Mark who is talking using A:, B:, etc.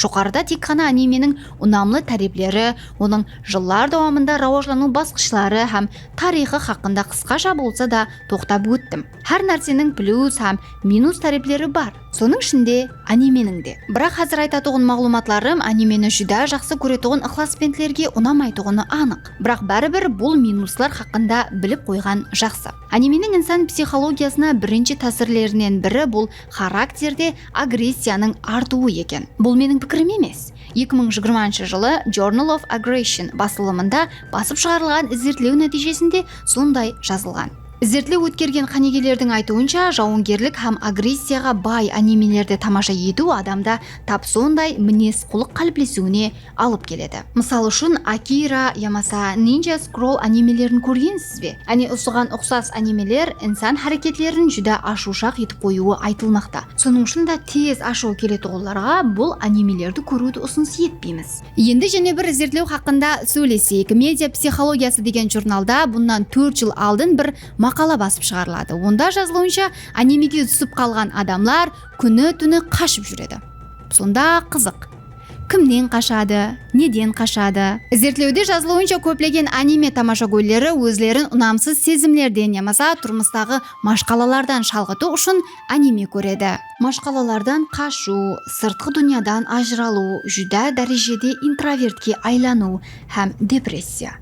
A: Жоғарыда тек қана анименің ұнамлы тәреплері, оның жылдар давамында рауажлану басқышлары һәм тарихы хақында қысқаша болса да тоқтап өттім. Әр нәрсенің плюс һәм минус тәреплері бар. Соның ішінде анименің де. Бірақ қазір айтатұғын мағлұматларым анимені жүдә жақсы көретұғын ықласпентлерге ұнамайтұғыны анық. Бірақ бәрібір бұл минуслар хақында біліп қойған жақсы. Анименің инсан психологиясына бірінші тәсірлерінен бірі бұл характерде агрессияның артуы екен. Бұл менің пікірім емес. 2020 жылы Journal of Aggression басылымында басып шығарылған зерттеу нәтижесінде сондай жазылған. Зерттеу өткерген қанегелердің айтуынша, жауынгерлік һәм агрессияға бай анимелерді тамаша ету адамда тап сондай мінез құлық қалыптасуына алып келеді. Мысалы үшін Акира ямаса Ninja Scroll анимелерін көргенсіз бе? Осыған ұқсас анимелер инсан харекетлерін жүдә ашушақ етіп қоюы айтылмақта. Соның үшін да тез ашу келетұғыларға бұл анимелерді көруді ұсыныс етпейміз. Енді және бір зерттеу хақында сөйлесейік. Медиа психологиясы деген журналда бұндан 4 жыл алдын бір мақала басып шығарылады. Онда жазылуынша анимеге түсіп қалған адамлар күні-түні қашып жүреді. Сонда қызық. Кімнен қашады? Неден қашады? Зерттеуде жазылуынша көплеген аниме тамашагөйлері өзлерін ұнамсыз сезімлерден ямаса тұрмыстағы машқалалардан шалғыту үшін аниме көреді. Машқалалардан қашу, сыртқы дүниядан ажыралу, жүдә дәрежеде интровертке айлану һәм депрессия.